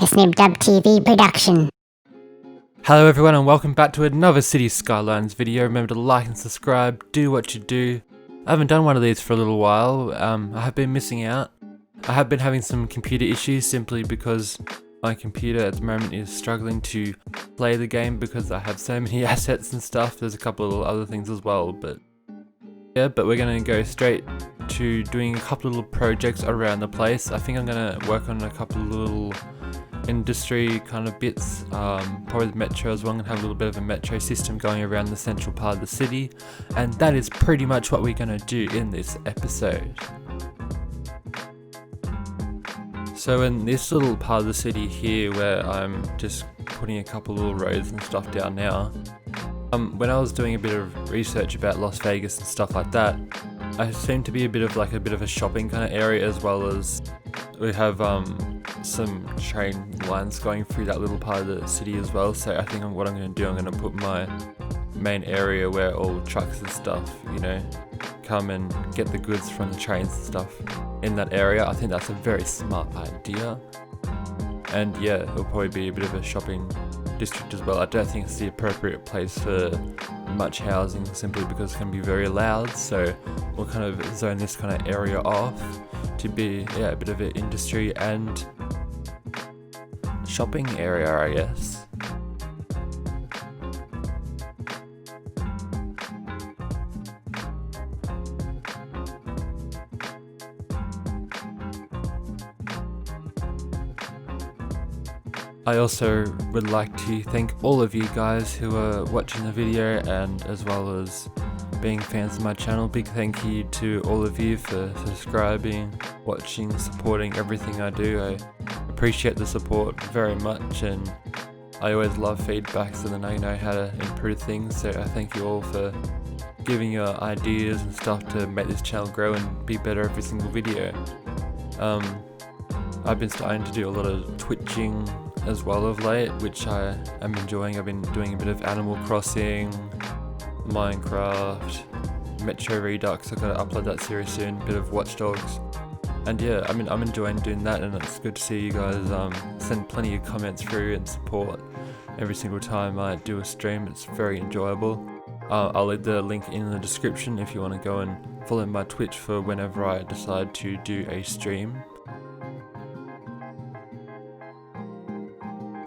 A Snipdub TV production. Hello everyone and welcome back to another City Skylines video. Remember to like and subscribe, do what you do. I haven't done one of these for a little while, I have been missing out. I have been having some computer issues simply because my computer at the moment is struggling to play the game because I have so many assets and stuff. There's a couple of other things as well, but we're going to go straight to doing a couple of little projects around the place. I think I'm going to work on a couple of little industry kind of bits, probably the metro as well. I'm going to have a little bit of a metro system going around the central part of the city, and that is pretty much what we're going to do in this episode. So in this little part of the city here where I'm just putting a couple little roads and stuff down now, when I was doing a bit of research about Las Vegas and stuff like that, I seem to be a bit of a shopping kind of area, as well as we have some train lines going through that little part of the city as well. So I think what I'm going to do, I'm going to put my main area where all trucks and stuff, come and get the goods from the trains and stuff in that area. I think that's a very smart idea. And yeah, it'll probably be a bit of a shopping district as well. I don't think it's the appropriate place for much housing simply because it's going to be very loud, so we'll kind of zone this kind of area off to be a bit of an industry and shopping area, I guess. I also would like to thank all of you guys who are watching the video and as well as being fans of my channel. Big thank you to all of you for subscribing, watching, supporting everything I do. I appreciate the support very much, and I always love feedback so then I know how to improve things. So I thank you all for giving your ideas and stuff to make this channel grow and be better every single video. I've been starting to do a lot of twitching as well of late, which I am enjoying. I've been doing a bit of Animal Crossing, Minecraft, Metro Redux. I've got to upload that series soon, a bit of Watch Dogs. And yeah, I'm enjoying doing that, and it's good to see you guys send plenty of comments through and support every single time I do a stream. It's very enjoyable. I'll leave the link in the description if you want to go and follow my Twitch for whenever I decide to do a stream.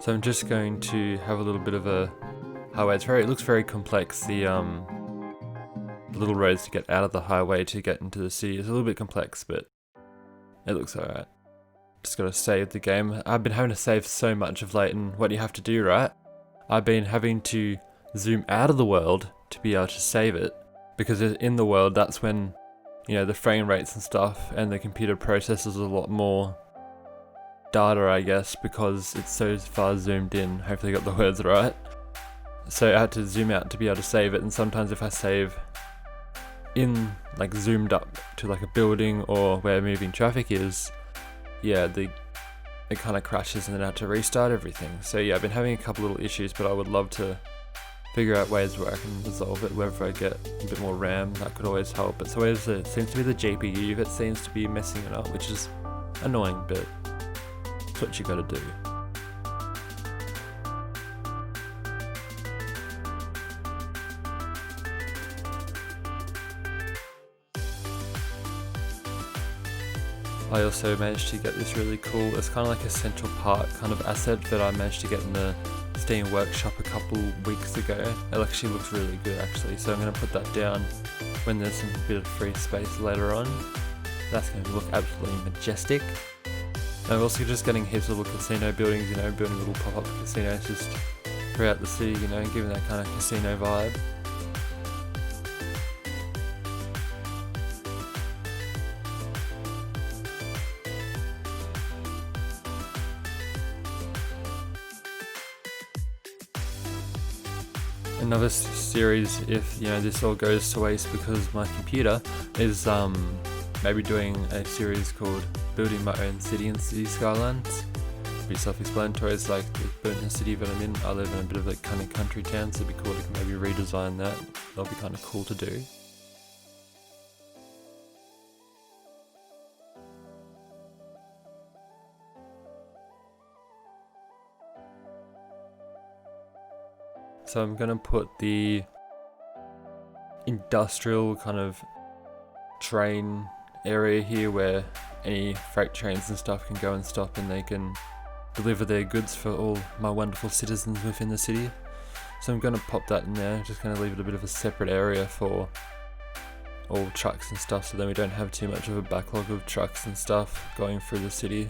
So I'm just going to have a little bit of a highway. It looks very complex. The little roads to get out of the highway to get into the city is a little bit complex, but it looks alright. Just gotta save the game. I've been having to save so much of late, and what do you have to do, right? I've been having to zoom out of the world to be able to save it, because in the world that's when, the frame rates and stuff and the computer processes a lot more data, I guess, because it's so far zoomed in. Hopefully I got the words right. So I had to zoom out to be able to save it, and sometimes if I save in zoomed up to a building or where moving traffic is, it kind of crashes and then I have to restart everything. So yeah, I've been having a couple little issues, but I would love to figure out ways where I can resolve it. Whether I get a bit more RAM, that could always help. It's always it seems to be the GPU that seems to be messing it up, which is annoying, but it's what you gotta do. I also managed to get this really cool, it's kind of like a Central Park kind of asset that I managed to get in the Steam Workshop a couple weeks ago. It actually looks really good actually, so I'm going to put that down when there's some bit of free space later on. That's going to look absolutely majestic. I'm also just getting heaps of little casino buildings, building little pop-up casinos just throughout the city, giving that kind of casino vibe. Another series, if this all goes to waste because my computer is maybe doing a series called Building My Own City in City Skylines. Pretty self-explanatory. It's like building a city that I'm in. I live in a bit of a kind of country town, so it'd be cool to maybe redesign that. That'll be kind of cool to do. So I'm gonna put the industrial kind of train area here where any freight trains and stuff can go and stop, and they can deliver their goods for all my wonderful citizens within the city. So I'm going to pop that in there, just going to leave it a bit of a separate area for all trucks and stuff, so then we don't have too much of a backlog of trucks and stuff going through the city.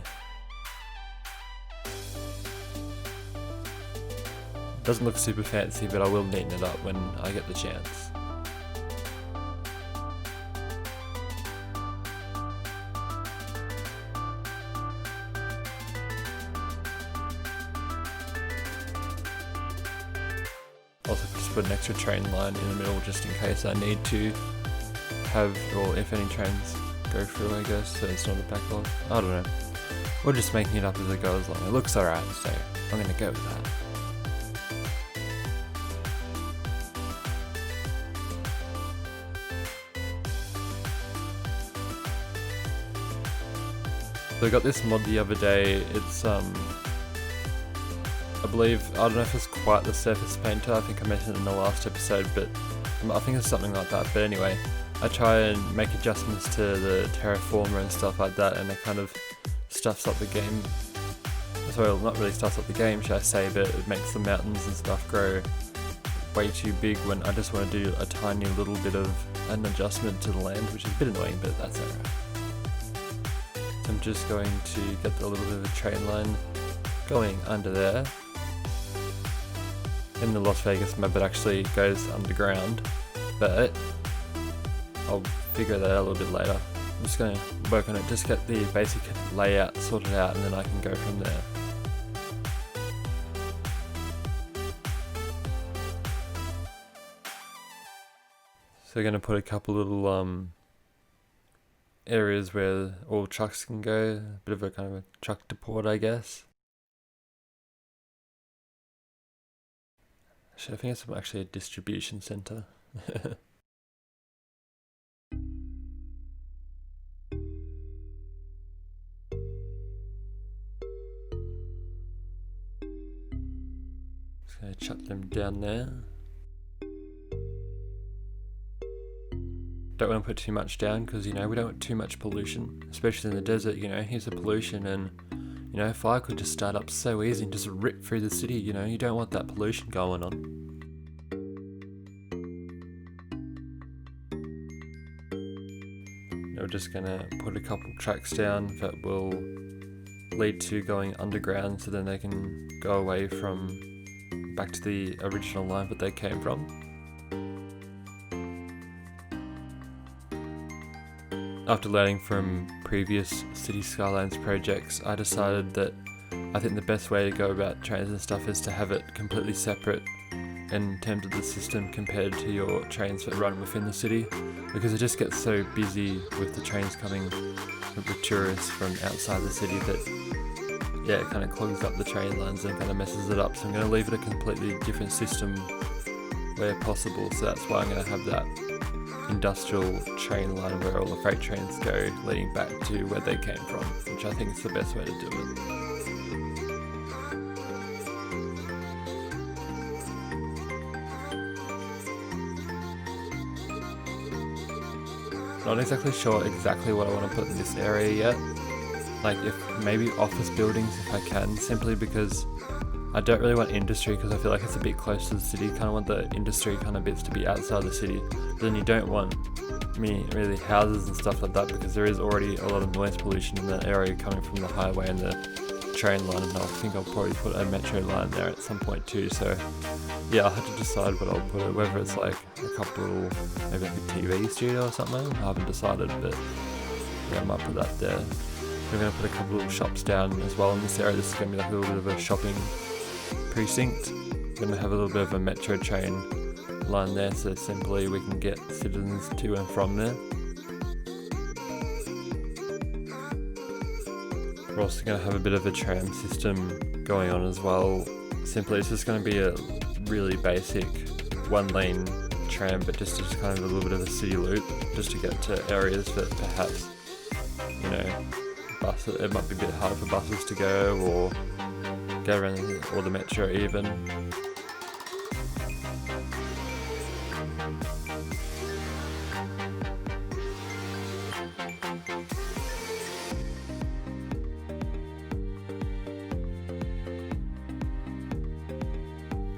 Doesn't look super fancy, but I will neaten it up when I get the chance. Also just put an extra train line in the middle just in case I need to have, or if any trains go through, I guess, so it's not a backlog. I don't know. We're just making it up as it goes along. It looks alright, so I'm gonna go with that. So I got this mod the other day. It's I believe, I don't know if it's quite the surface painter, I think I mentioned it in the last episode, but I think it's something like that. But anyway, I try and make adjustments to the terraformer and stuff like that, and it kind of stuffs up the game. Well, not really stuffs up the game, should I say, but it makes the mountains and stuff grow way too big when I just want to do a tiny little bit of an adjustment to the land, which is a bit annoying, but that's alright. So I'm just going to get a little bit of a train line going under there. In the Las Vegas map it actually goes underground, but I'll figure that out a little bit later. I'm just going to work on it, just get the basic layout sorted out, and then I can go from there. So we're going to put a couple little areas where all trucks can go, a bit of a kind of a truck depot, I guess. Actually, I think it's actually a distribution center. Just gonna chuck them down there. Don't want to put too much down because, you know, we don't want too much pollution, especially in the desert. You know, here's the pollution, and you know, fire could just start up so easy and just rip through the city. You know, you don't want that pollution going on. We're just gonna put a couple tracks down that will lead to going underground, so then they can go away from back to the original line that they came from. After learning from previous City Skylines projects, I decided that I think the best way to go about trains and stuff is to have it completely separate in terms of the system compared to your trains that run within the city, because it just gets so busy with the trains coming with tourists from outside the city that, yeah, it kind of clogs up the train lines and kind of messes it up. So I'm going to leave it a completely different system where possible, so that's why I'm going to have that industrial train line where all the freight trains go leading back to where they came from, which I think is the best way to do it. Not exactly sure exactly what I want to put in this area yet. Like, if maybe office buildings if I can, simply because I don't really want industry because I feel like it's a bit close to the city. Kind of want the industry kind of bits to be outside the city. But then you don't want really houses and stuff like that, because there is already a lot of noise pollution in that area coming from the highway and the train line, and I think I'll probably put a metro line there at some point too. So yeah, I'll have to decide what I'll put, whether it's like a couple, maybe like a TV studio or something. I haven't decided, but yeah, I might put that there. We're going to put a couple little shops down as well in this area. This is going to be like a little bit of a shopping precinct. We're going to have a little bit of a metro train line there, so simply we can get citizens to and from there. We're also going to have a bit of a tram system going on as well. Simply it's just going to be a really basic one-lane tram, but just kind of a little bit of a city loop, just to get to areas that perhaps, you know, it might be a bit hard for buses to go, or go around, or the metro even.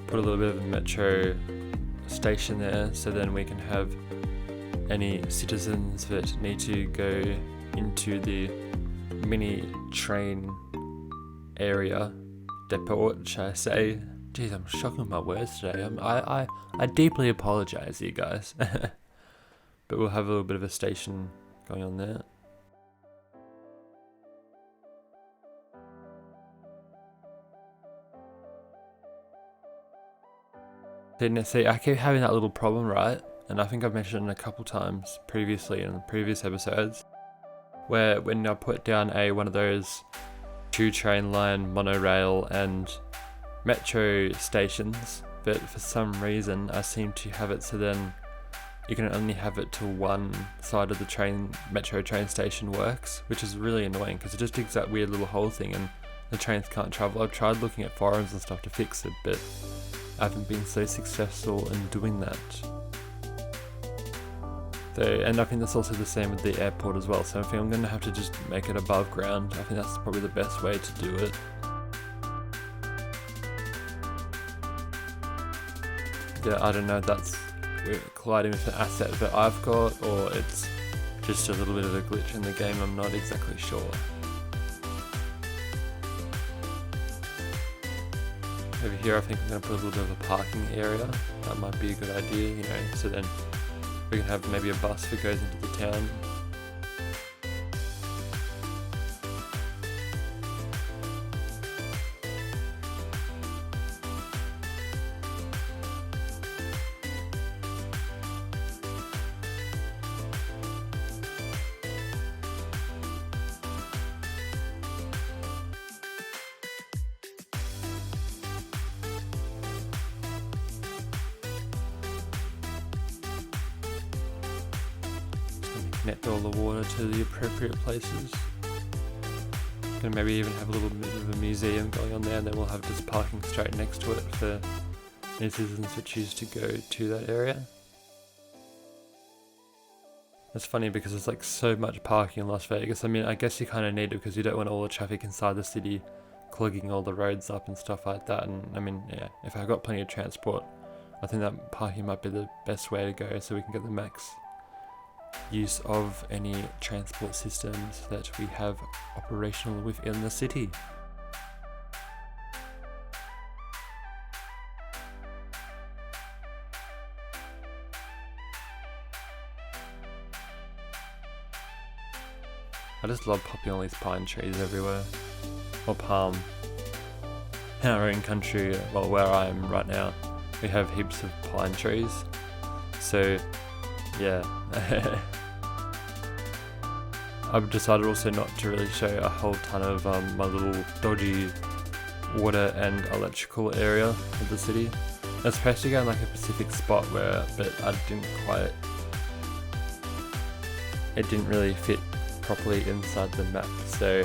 put a little bit of a metro station there, so then we can have any citizens that need to go into the mini train area, depot, should I say. Jeez, I'm shocking with my words today. I deeply apologize, you guys. But we'll have a little bit of a station going on there. See, I keep having that little problem, right? And I think I've mentioned it a couple times previously in the previous episodes, where when I put down one of those 2-train line monorail and metro stations, but for some reason I seem to have it so then you can only have it to one side of the metro train station works, which is really annoying because it just digs that weird little hole thing and the trains can't travel. I've tried looking at forums and stuff to fix it, but I haven't been so successful in doing that. So, and I think that's also the same with the airport as well, so I think I'm going to have to just make it above ground. I think that's probably the best way to do it. Yeah, I don't know if that's colliding with an asset that I've got, or it's just a little bit of a glitch in the game, I'm not exactly sure. Over here I think I'm going to put a little bit of a parking area. That might be a good idea, you know, so then we can have maybe a bus that goes into the town. Connect all the water to the appropriate places. Gonna maybe even have a little bit of a museum going on there, and then we'll have just parking straight next to it for any citizens that choose to go to that area. It's funny because there's like so much parking in Las Vegas. I mean, I guess you kind of need it because you don't want all the traffic inside the city clogging all the roads up and stuff like that. And I mean, yeah, if I've got plenty of transport, I think that parking might be the best way to go so we can get the max use of any transport systems that we have operational within the city. I just love popping all these pine trees everywhere, or palm. In our own country, well, where I am right now, we have heaps of pine trees, so yeah. I've decided also not to really show a whole ton of my little dodgy water and electrical area of the city. I was supposed to go in like a specific spot but it didn't really fit properly inside the map, so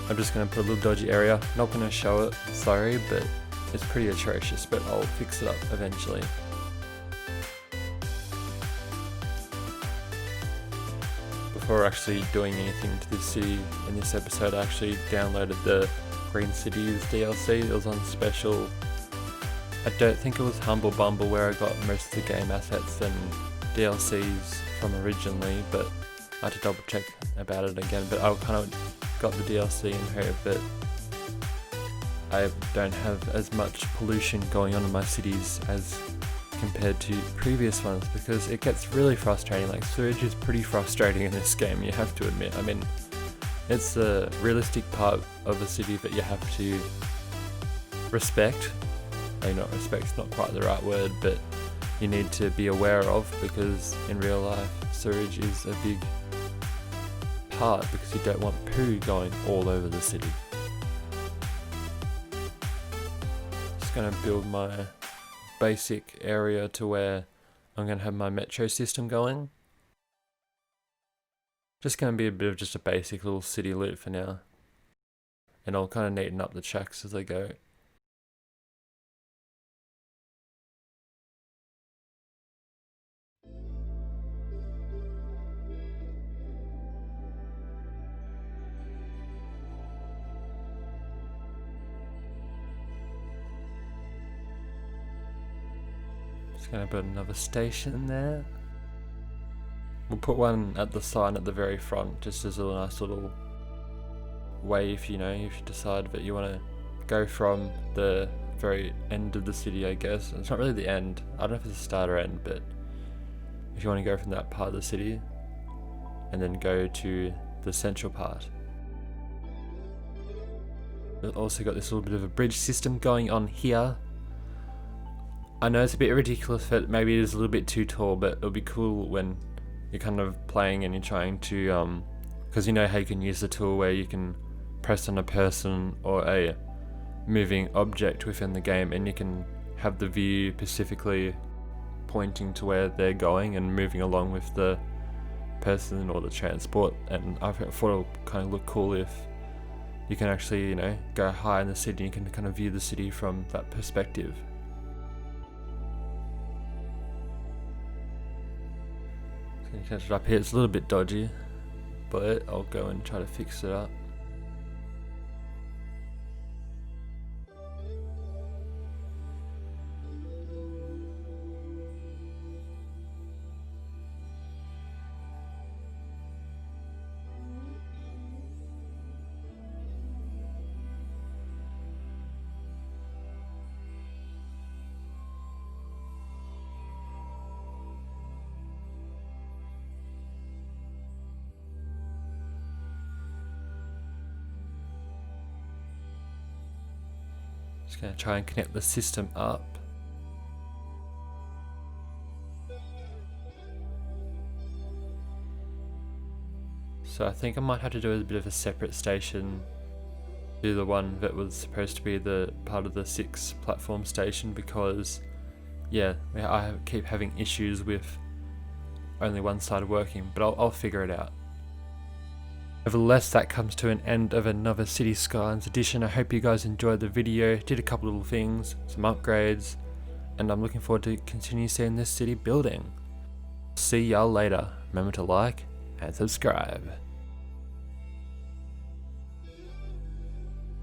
I'm just going to put a little dodgy area. Not going to show it, sorry, but it's pretty atrocious, but I'll fix it up eventually. Before actually doing anything to this city in this episode, I actually downloaded the Green Cities DLC. It was on special. I don't think it was Humble Bumble where I got most of the game assets and DLCs from originally, but I had to double check about it again. But I kind of got the DLC in here, but I don't have as much pollution going on in my cities as compared to previous ones, because it gets really frustrating. Like, sewage is pretty frustrating in this game, you have to admit. I mean, it's a realistic part of the city that you have to respect. Maybe not respect's not quite the right word, but you need to be aware of, because in real life sewage is a big part, because you don't want poo going all over the city. Just gonna build my basic area to where I'm going to have my metro system going. Just going to be a bit of just a basic little city loop for now, and I'll kind of neaten up the tracks as I go. Just gonna build another station there. We'll put one at the sign at the very front, just as a nice little way if you decide that you want to go from the very end of the city, I guess. It's not really the end. I don't know if it's a start or end, but if you want to go from that part of the city and then go to the central part. We've also got this little bit of a bridge system going on here. I know it's a bit ridiculous that maybe it is a little bit too tall, but it'll be cool when you're kind of playing and you're trying to, because you know how you can use the tool where you can press on a person or a moving object within the game and you can have the view specifically pointing to where they're going and moving along with the person or the transport. And I thought it would kind of look cool if you can actually, go high in the city and you can kind of view the city from that perspective. Catch it up here. It's a little bit dodgy, but I'll go and try to fix it up. Just going to try and connect the system up. So I think I might have to do a bit of a separate station to the one that was supposed to be the part of the 6 platform station, because yeah, I keep having issues with only one side working, but I'll figure it out. Nevertheless, that comes to an end of another City Skylines edition. I hope you guys enjoyed the video, did a couple little things, some upgrades, and I'm looking forward to continue seeing this city building. See y'all later. Remember to like and subscribe.